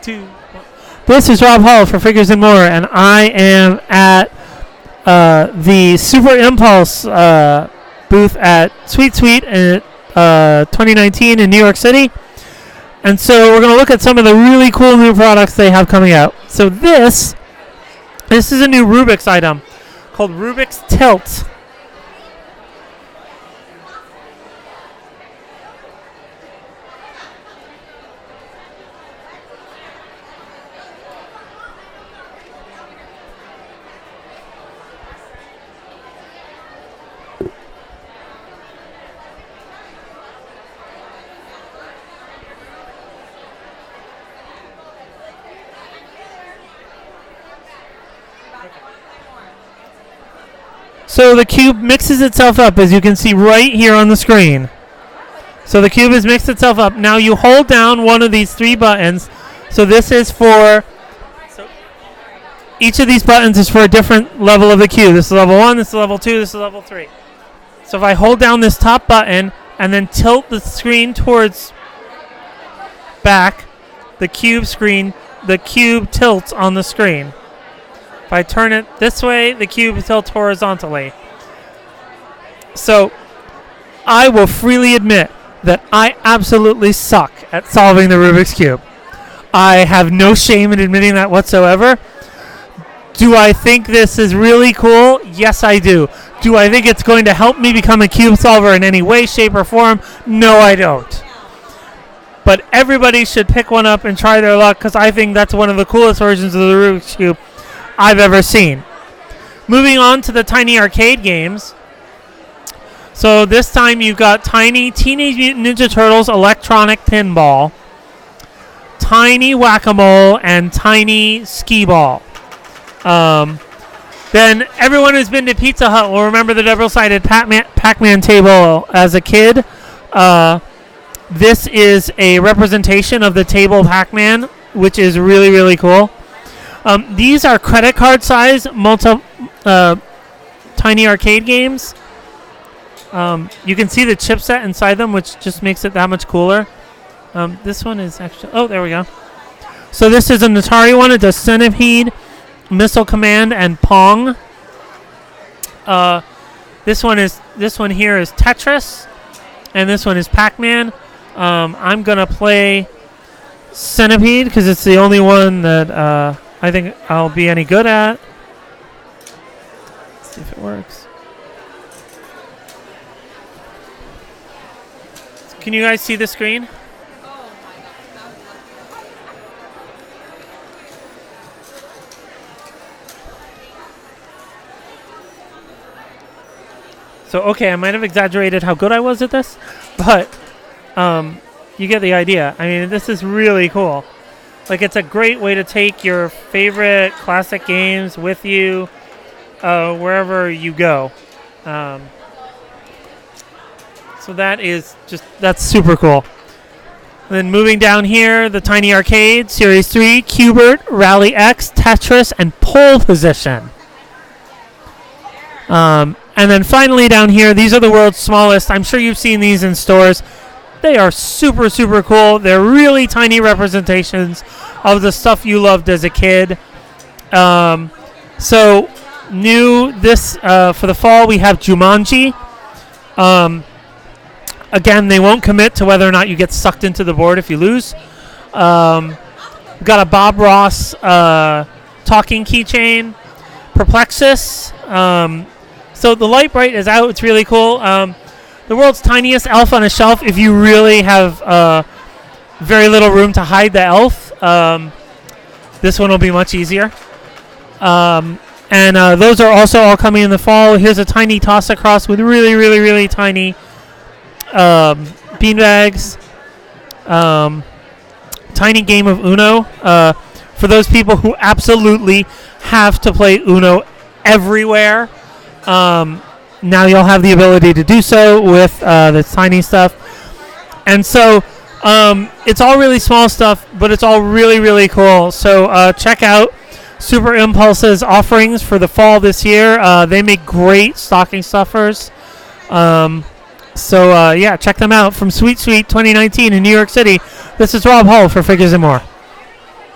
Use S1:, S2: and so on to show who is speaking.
S1: 2, 1. This is Rob Hall for Figures and More, and I am at the Super Impulse booth at Sweet Sweet in 2019 in New York City. And so we're going to look at some of the really cool new products they have coming out. So this is a new Rubik's item called Rubik's Tilt. So the cube mixes itself up, as you can see right here on the screen. So the cube has mixed itself up. Now you hold down one of these 3 buttons. So this is for, each of these buttons is for a different level of the cube. This is level 1, this is level 2, this is level 3. So if I hold down this top button and then tilt the screen towards back, the cube tilts on the screen. If I turn it this way, the cube tilts horizontally. So I will freely admit that I absolutely suck at solving the Rubik's Cube. I have no shame in admitting that whatsoever. Do I think this is really cool? Yes, I do. Do I think it's going to help me become a cube solver in any way, shape, or form? No, I don't. But everybody should pick one up and try their luck, because I think that's one of the coolest versions of the Rubik's Cube I've ever seen. Moving on to the Tiny Arcade games. So this time you've got Tiny Teenage Mutant Ninja Turtles Electronic Pinball, Tiny Whack-A-Mole, and Tiny Skee-Ball. Then everyone who's been to Pizza Hut will remember the double-sided Pac-Man table as a kid. This is a representation of the table Pac-Man, which is really, really cool. These are credit card size Tiny Arcade games. You can see the chipset inside them, which just makes it that much cooler. This one is actually... Oh, there we go. So this is an Atari one. It does Centipede, Missile Command, and Pong. This one here is Tetris, and this one is Pac-Man. I'm gonna play Centipede because it's the only one that I think I'll be any good at. Let's see if it works. Can you guys see the screen? So, okay, I might have exaggerated how good I was at this, but you get the idea. I mean, this is really cool. Like, it's a great way to take your favorite classic games with you wherever you go. So that's super cool. And then moving down here, the Tiny Arcade, Series 3, Q*bert, Rally X, Tetris, and Pole Position. And then finally down here, these are the world's smallest. I'm sure you've seen these in stores. They are super, super cool. They're really tiny representations of the stuff you loved as a kid. So new this for the fall, we have Jumanji. Again, they won't commit to whether or not you get sucked into the board if you lose. We've got a Bob Ross talking keychain. Perplexus. So the Light Bright is out. It's really cool. The world's tiniest elf on a shelf. If you really have very little room to hide the elf, this one will be much easier. And those are also all coming in the fall. Here's a tiny toss across with really, really, really tiny beanbags. Tiny game of Uno. For those people who absolutely have to play Uno everywhere, now you'll have the ability to do so with this tiny stuff. And so it's all really small stuff, but it's all really, really cool. So check out Super Impulse's offerings for the fall this year. They make great stocking stuffers. So check them out from Sweet Sweet 2019 in New York City. This is Rob Hall for Figures and More.